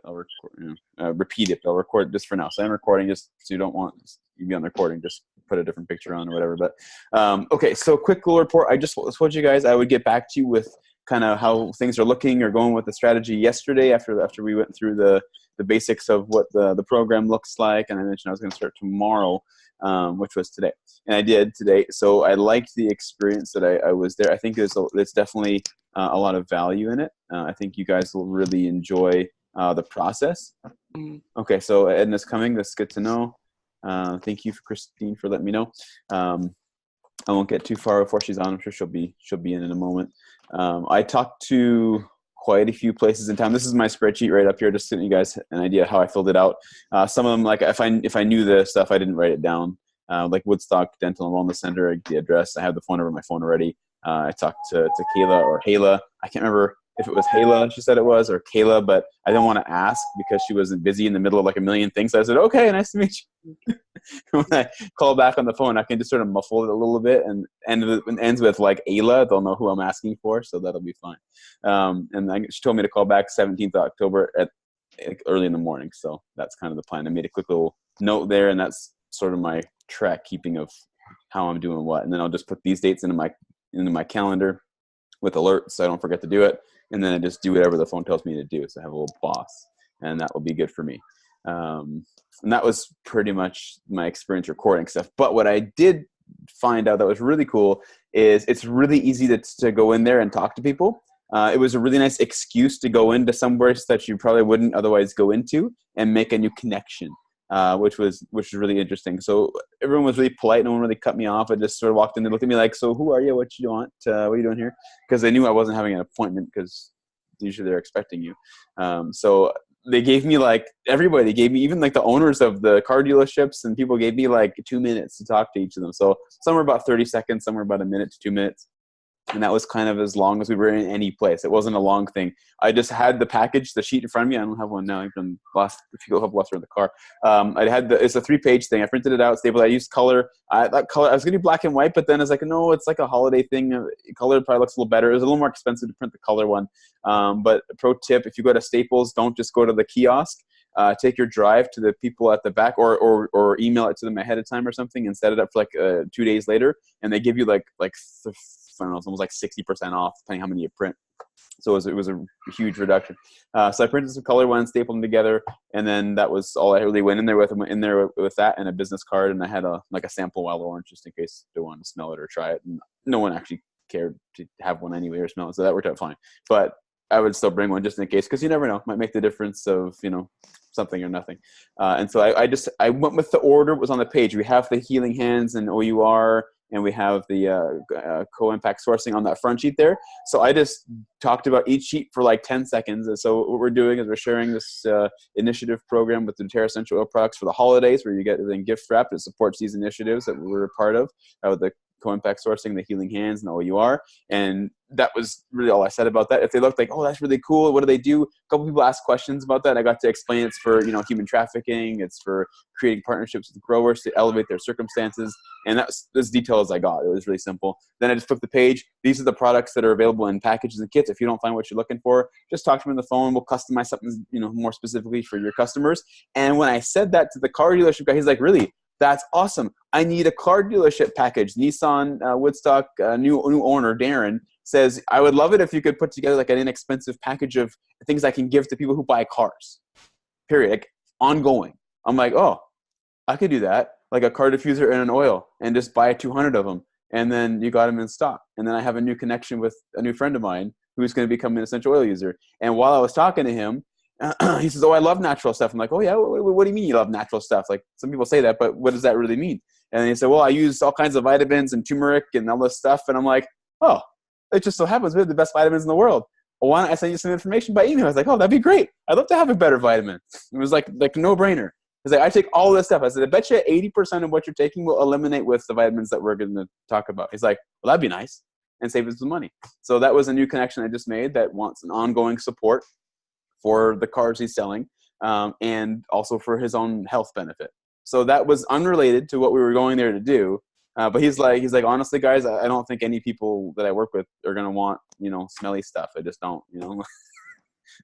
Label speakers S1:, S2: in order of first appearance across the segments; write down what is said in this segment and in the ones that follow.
S1: I'll record, repeat it. But I'll record just for now. So I'm recording just so you don't want you to be on the recording. Just put a different picture on or whatever. But okay, so quick little report. I just told you guys I would get back to you with kind of how things are looking or going with the strategy yesterday after we went through the basics of what the program looks like. And I mentioned I was going to start tomorrow, which was today. And I did today. So I liked the experience that I was there. I think there's definitely a lot of value in it. I think you guys will really enjoy the process. Okay, so Edna's coming. That's good to know. Thank you, Christine, for letting me know. I won't get too far before she's on. I'm sure she'll be in a moment. I talked to quite a few places in town. This is my spreadsheet right up here, just to give you guys an idea how I filled it out. Some of them, like if I knew the stuff, I didn't write it down. Like Woodstock Dental and Wellness Center, the address. I have the phone number on my phone already. I talked to Kayla or Hayla. I can't remember if it was Hayla, she said it was, or Kayla, but I didn't want to ask because she wasn't busy in the middle of like a million things. So I said, okay, nice to meet you. When I call back on the phone, I can just sort of muffle it a little bit and ends with like Ayla. They'll know who I'm asking for, so that'll be fine. And she told me to call back 17th of October at early in the morning. So that's kind of the plan. I made a quick little note there, and that's sort of my track keeping of how I'm doing what. And then I'll just put these dates into my calendar with alerts so I don't forget to do it. And then I just do whatever the phone tells me to do. So I have a little boss, and that will be good for me. And that was pretty much my experience recording stuff. But what I did find out that was really cool is it's really easy to go in there and talk to people. It was a really nice excuse to go into somewhere that you probably wouldn't otherwise go into and make a new connection. Which was really interesting. So everyone was really polite. No one really cut me off. I just sort of walked in and looked at me like, so who are you? What you want? What are you doing here? Because they knew I wasn't having an appointment because usually they're expecting you. So they gave me everybody gave me, even like the owners of the car dealerships and people gave me like 2 minutes to talk to each of them. So some were about 30 seconds, some were about a minute to 2 minutes. And that was kind of as long as we were in any place. It wasn't a long thing. I just had the package, the sheet in front of me. I don't have one now. I've been lost. A few have left in the car. It's a 3-page thing. I printed it out, stapled. I used color. That color. I was going to do black and white, but then I was like, no, it's like a holiday thing. Color probably looks a little better. It was a little more expensive to print the color one. But pro tip: if you go to Staples, don't just go to the kiosk. Take your drive to the people at the back, or email it to them ahead of time or something, and set it up for 2 days later. And they give you I don't know, it's almost like 60% off, depending how many you print. So it was a huge reduction. So I printed some color ones, stapled them together, and then that was all I really went in there with. I went in there with that and a business card, and I had a sample wild orange just in case they wanted to smell it or try it. And no one actually cared to have one anyway or smell it, so that worked out fine. But I would still bring one just in case, because you never know, might make the difference of something or nothing. And so I went with the order. It was on the page. We have the Healing Hands and OUR. And we have the co-impact sourcing on that front sheet there. So I just talked about each sheet for 10 seconds. And so what we're doing is we're sharing this initiative program with the doTERRA Essential Oil Products for the holidays, where you get everything gift wrapped. It supports these initiatives that we're a part of, the co-impact sourcing, the Healing Hands, and the OUR. And that was really all I said about that. If they looked like, oh, that's really cool, what do they do? A couple people asked questions about that. I got to explain it's for human trafficking. It's for creating partnerships with growers to elevate their circumstances. And that's as detailed as I got. It was really simple. Then I just flipped the page. These are the products that are available in packages and kits. If you don't find what you're looking for, just talk to me on the phone. We'll customize something more specifically for your customers. And when I said that to the car dealership guy, he's like, really? That's awesome. I need a car dealership package. Nissan Woodstock new owner, Darren, says, I would love it if you could put together an inexpensive package of things I can give to people who buy cars, period, ongoing. I'm like, oh, I could do that, like a car diffuser and an oil, and just buy 200 of them. And then you got them in stock. And then I have a new connection with a new friend of mine who's going to become an essential oil user. And while I was talking to him, he says, oh, I love natural stuff. I'm like, oh, yeah, what do you mean you love natural stuff? Some people say that, but what does that really mean? And he said, well, I use all kinds of vitamins and turmeric and all this stuff. And I'm like, oh, it just so happens we have the best vitamins in the world. Well, why don't I send you some information by email? I was like, oh, that'd be great. I'd love to have a better vitamin. It was like a no-brainer. He's like, I take all this stuff. I said, I bet you 80% of what you're taking will eliminate with the vitamins that we're going to talk about. He's like, well, that'd be nice, and save us some money. So that was a new connection I just made that wants an ongoing support for the cars he's selling, and also for his own health benefit. So that was unrelated to what we were going there to do. But he's like, honestly, guys, I don't think any people that I work with are going to want, smelly stuff. I just don't, I'm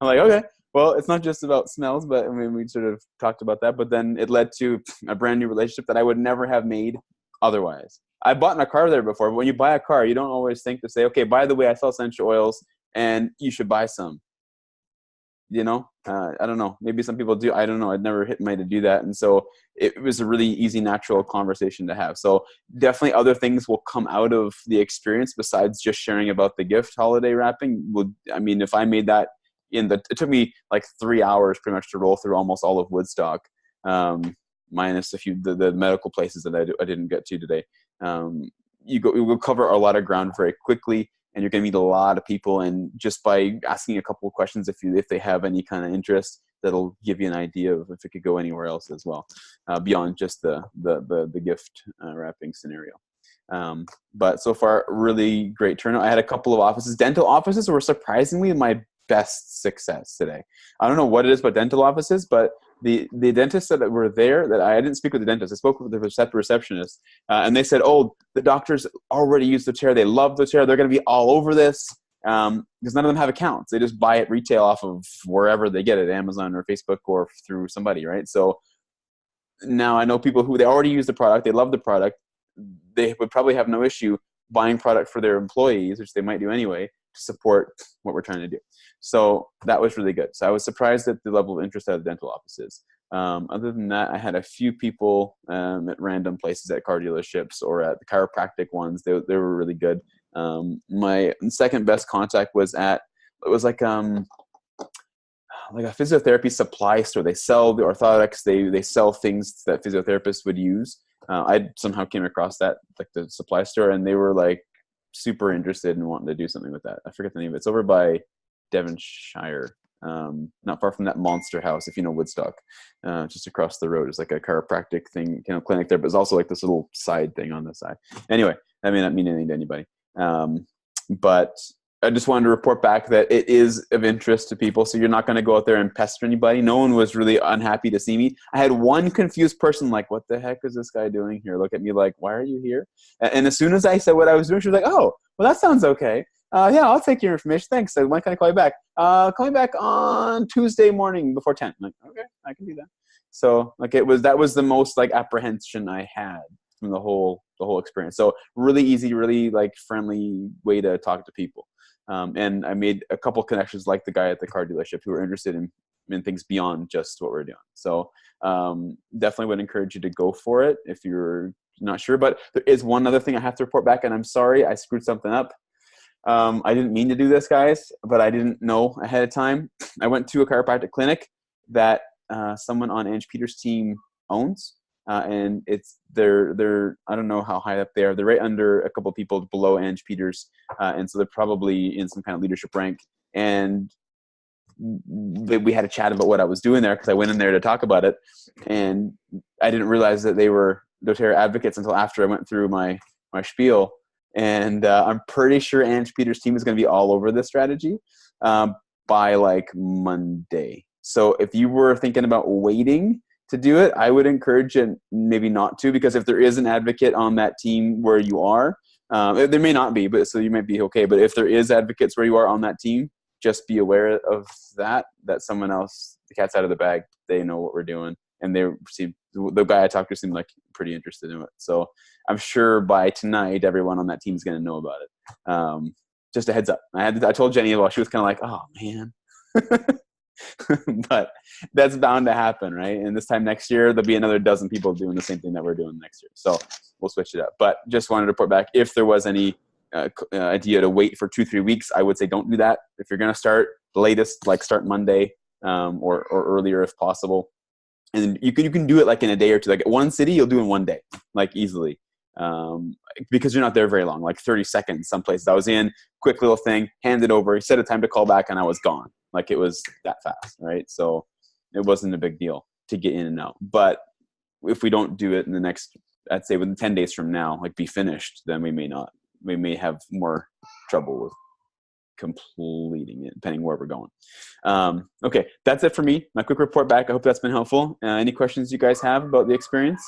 S1: like, okay. Well, it's not just about smells, but I mean, we sort of talked about that. But then it led to a brand new relationship that I would never have made otherwise. I bought a car there before, but when you buy a car, you don't always think to say, okay, by the way, I sell essential oils and you should buy some. I don't know. Maybe some people do. I don't know. I'd never hit my to do that. And so it was a really easy, natural conversation to have. So definitely other things will come out of the experience besides just sharing about the gift holiday wrapping. If I made that it took me like 3 hours pretty much to roll through almost all of Woodstock, minus a few, the medical places that I didn't get to today. You will cover a lot of ground very quickly. And you're going to meet a lot of people, and just by asking a couple of questions, if they have any kind of interest, that'll give you an idea of if it could go anywhere else as well, beyond just the gift wrapping scenario. But so far, really great turnout. I had a couple of offices. Dental offices were surprisingly my best success today. I don't know what it is about dental offices, but the dentists that were there, that I didn't speak with the dentist, I spoke with the receptionist, and they said, oh, the doctors already use the chair. They love the chair. They're going to be all over this, because none of them have accounts. They just buy it retail off of wherever they get it, Amazon or Facebook or through somebody, right? So now I know people who they already use the product. They love the product. They would probably have no issue buying product for their employees, which they might do anyway, to support what we're trying to do. So that was really good. So I was surprised at the level of interest out of dental offices. Other than that, I had a few people at random places, at car dealerships or at the chiropractic ones. They were really good. My second best contact was like a physiotherapy supply store. They sell the orthotics. They sell things that physiotherapists would use. I somehow came across that, like the supply store, and they were like super interested in wanting to do something with that. I forget the name of it. It's over by Devonshire, not far from that Monster House, if you know Woodstock, just across the road. It's like a chiropractic thing, clinic there, but it's also like this little side thing on the side. Anyway, that may not mean anything to anybody. But I just wanted to report back that it is of interest to people. So you're not going to go out there and pester anybody. No one was really unhappy to see me. I had one confused person like, what the heck is this guy doing here? Look at me like, why are you here? And as soon as I said what I was doing, she was like, oh, well, that sounds okay. Yeah, I'll take your information. Thanks. So when can I call you back? Call me back on Tuesday morning before 10. I'm like, okay, I can do that. So like that was the most like apprehension I had from the whole experience. So really easy, really like friendly way to talk to people. And I made a couple connections like the guy at the car dealership who were interested in things beyond just what we're doing. So definitely would encourage you to go for it if you're not sure. But there is one other thing I have to report back, and I'm sorry I screwed something up. I didn't mean to do this, guys, but I didn't know ahead of time. I went to a chiropractic clinic that someone on Ange Peters' team owns. And they're I don't know how high up they are. They're right under a couple of people below Ange Peters, and so they're probably in some kind of leadership rank. And we had a chat about what I was doing there because I went in there to talk about it, and I didn't realize that they were doTERRA advocates until after I went through my spiel. And I'm pretty sure Ange Peters' team is going to be all over this strategy by like Monday. So if you were thinking about waiting to do it, I would encourage you maybe not to, because if there is an advocate on that team where you are, there may not be, but so you might be okay. But if there is advocates where you are on that team, just be aware of that someone else, the cat's out of the bag. They know what we're doing, and the guy I talked to seemed like pretty interested in it. So I'm sure by tonight, everyone on that team is going to know about it. Just a heads up. I told Jenny, well, she was kind of like, oh man. But that's bound to happen, right? And this time next year, there'll be another dozen people doing the same thing that we're doing next year. So we'll switch it up. But just wanted to report back. If there was any idea to wait for 2-3 weeks, I would say don't do that. If you're going to start, the latest, like start Monday or earlier if possible. And you can do it like in a day or two. Like at one city, you'll do in one day, like easily. Because you're not there very long, like 30 seconds some places. I was in, quick little thing, handed over, set a time to call back, and I was gone. Like it was that fast, right? So it wasn't a big deal to get in and out. But if we don't do it in the next, I'd say within 10 days from now, like be finished, then we may have more trouble with completing it, depending where we're going. Okay, that's it for me. My quick report back. I hope that's been helpful. Any questions you guys have about the experience?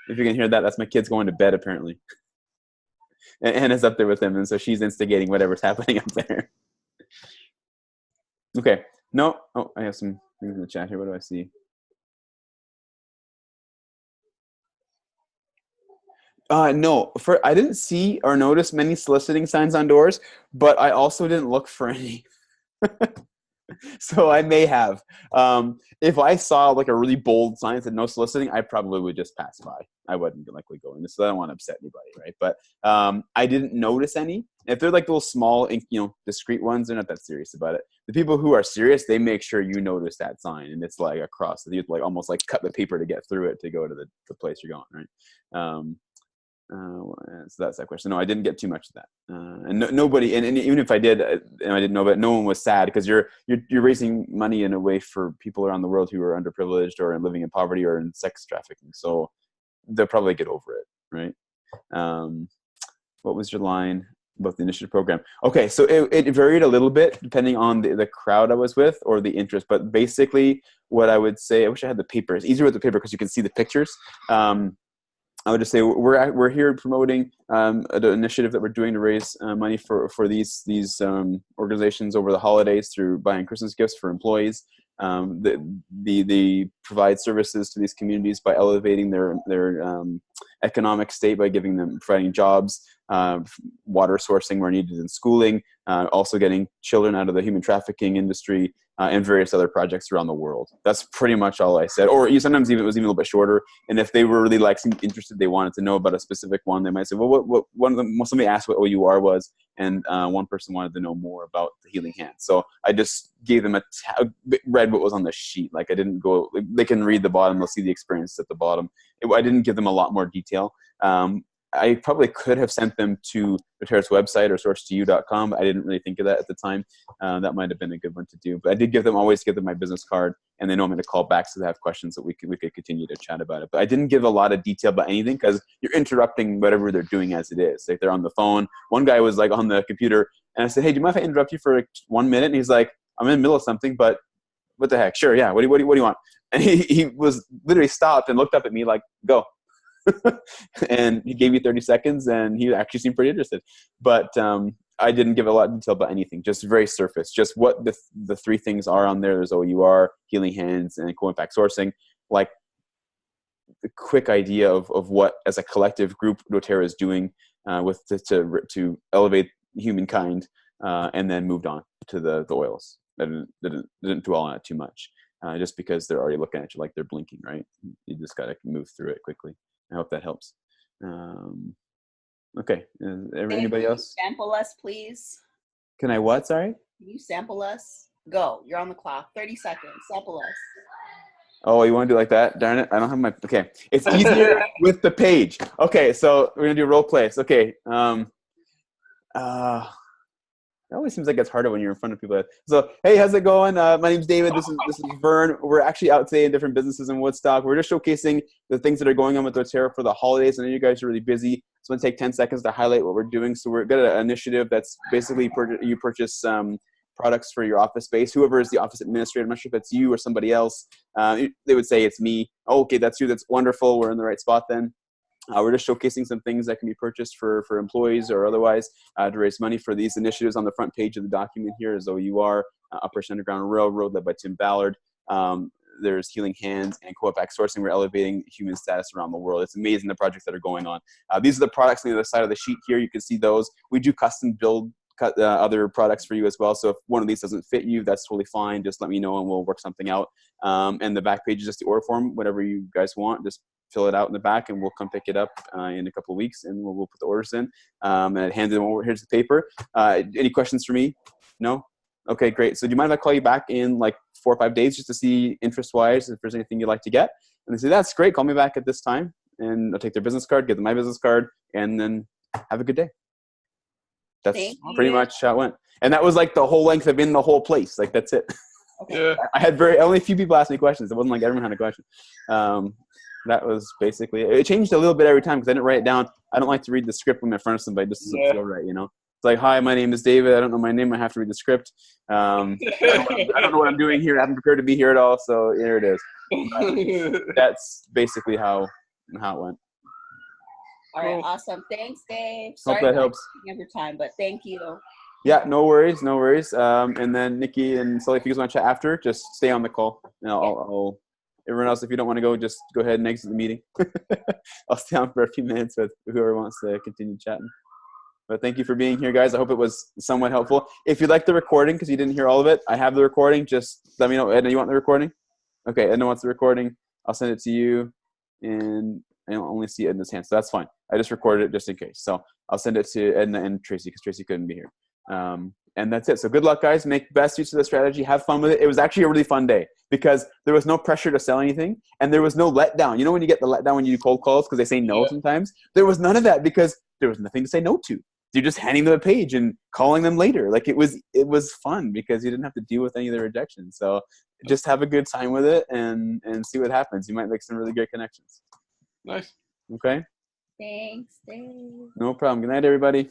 S1: If you can hear that, that's my kids going to bed apparently. And Anna's up there with them, and so she's instigating whatever's happening up there. Okay. No. Oh, I have some things in the chat here. What do I see? No, I didn't see or notice many soliciting signs on doors, but I also didn't look for any. So I may have. If I saw like a really bold sign that said no soliciting, I probably would just pass by. I wouldn't likely go in. So I don't want to upset anybody, right? But I didn't notice any. If they're like little small, discreet ones, they're not that serious about it. The people who are serious, they make sure you notice that sign, and it's like across. So you have to like almost like cut the paper to get through it to go to the place you're going, right? So that's that question. No, I didn't get too much of that, and nobody. And even if I did, and I didn't know, but no one was sad because you're raising money in a way for people around the world who are underprivileged or living in poverty or in sex trafficking. So they'll probably get over it, right? What was your line about the initiative program? Okay, so it varied a little bit depending on the crowd I was with or the interest. But basically, what I would say, I wish I had the paper. It's easier with the paper because you can see the pictures. I would just say we're here promoting an initiative that we're doing to raise money for these organizations over the holidays through buying Christmas gifts for employees. They provide services to these communities by elevating their economic state by providing jobs, water sourcing where needed in schooling, also getting children out of the human trafficking industry, and various other projects around the world. That's pretty much all I said. Or sometimes it was even a little bit shorter. And if they were really interested, they wanted to know about a specific one, they might say, well, somebody asked what OUR was, and one person wanted to know more about the Healing Hands. So I just gave them read what was on the sheet. Like I didn't go, they can read the bottom, they'll see the experience at the bottom. I didn't give them a lot more detail. I probably could have sent them to doTERRA's website or source2u.com, but I didn't really think of that at the time. That might have been a good one to do. But I did always give them my business card, and they know I'm going to call back so they have questions that we could continue to chat about it. But I didn't give a lot of detail about anything because you're interrupting whatever they're doing as it is. Like they're on the phone. One guy was like on the computer, and I said, hey, do you mind if I interrupt you for like 1 minute? And he's like, I'm in the middle of something, but what the heck? Sure, yeah. What do you want? And he was literally stopped and looked up at me like, go. And he gave me 30 seconds and he actually seemed pretty interested. But I didn't give a lot of detail about anything, just very surface, just what the three things are on there. There's OUR, Healing Hands, and co-impact sourcing. Like the quick idea of what, as a collective group, doTERRA is doing to elevate humankind, and then moved on to the oils. I didn't dwell on it too much, just because they're already looking at you like they're blinking, right? You just got to move through it quickly. I hope that helps. Okay. Anybody else?
S2: Sample us, please.
S1: Can I what? Sorry?
S2: Can you sample us? Go. You're on the clock. 30 seconds. Sample us.
S1: Oh, you want to do it like that? Darn it. I don't have my... Okay. It's easier with the page. Okay. So we're going to do role plays. Okay. It always seems like it's harder when you're in front of people. So, hey, how's it going? My name's David. This is Vern. We're actually out today in different businesses in Woodstock. We're just showcasing the things that are going on with doTERRA for the holidays. I know you guys are really busy. So I'm going to take 10 seconds to highlight what we're doing. So we've got an initiative that's basically you purchase products for your office space. Whoever is the office administrator, I'm not sure if it's you or somebody else. They would say it's me. Oh, okay, that's you. That's wonderful. We're in the right spot then. We're just showcasing some things that can be purchased for employees or otherwise to raise money for these initiatives. On the front page of the document here is OUR, Operation Underground Railroad, led by Tim Ballard. There's Healing Hands and co-impact sourcing. We're elevating human status around the world. It's amazing the projects that are going on. These are the products on the other side of the sheet here. You can see those. We do custom build other products for you as well. So if one of these doesn't fit you, that's totally fine. Just let me know and we'll work something out. And the back page is just the order form, whatever you guys want. Just fill it out in the back and we'll come pick it up in a couple of weeks and we'll put the orders in. And I'd hand them over. Here's the paper. Any questions for me? No? Okay, great. So do you mind if I call you back in like 4 or 5 days just to see interest-wise if there's anything you'd like to get? And they say, that's great. Call me back at this time. And I'll take their business card, give them my business card, and then have a good day. That's pretty much how it went. And that was like the whole length of in the whole place. Like that's it.
S2: Okay.
S3: Yeah.
S1: I had only a few people ask me questions. It wasn't like everyone had a question. That was basically it. Changed a little bit every time because I didn't write it down. I don't like to read the script when I'm in front of somebody. Just doesn't feel right, you know. It's like, hi, my name is David. I don't know my name. I have to read the script. I don't know what I'm doing here. I haven't prepared to be here at all. So here it is. That's basically how it went.
S2: All right, awesome. Thanks, Dave.
S1: Hope that helps.
S2: Every time, but thank you.
S1: Yeah, no worries, no worries. And then Nikki and Sully, if you guys want to chat after, just stay on the call. And I'll everyone else, if you don't want to go, just go ahead and exit the meeting. I'll stay on for a few minutes with whoever wants to continue chatting. But thank you for being here, guys. I hope it was somewhat helpful. If you'd like the recording, because you didn't hear all of it, I have the recording. Just let me know. Edna, you want the recording? Okay, Edna wants the recording. I'll send it to you. And I don't only see Edna's hand, so that's fine. I just recorded it just in case. So I'll send it to Edna and Tracy, because Tracy couldn't be here. And that's it. So good luck, guys. Make best use of the strategy. Have fun with it. It was actually a really fun day because there was no pressure to sell anything, and there was no letdown. You know when you get the letdown when you do cold calls because they say no sometimes? There was none of that because there was nothing to say no to. You're just handing them a page and calling them later. Like it was fun because you didn't have to deal with any of the rejections. So just have a good time with it and see what happens. You might make some really good connections.
S3: Nice.
S1: Okay.
S2: Thanks, Dave.
S1: No problem. Good night, everybody.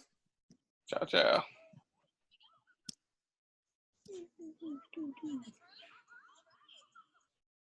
S3: Ciao, ciao.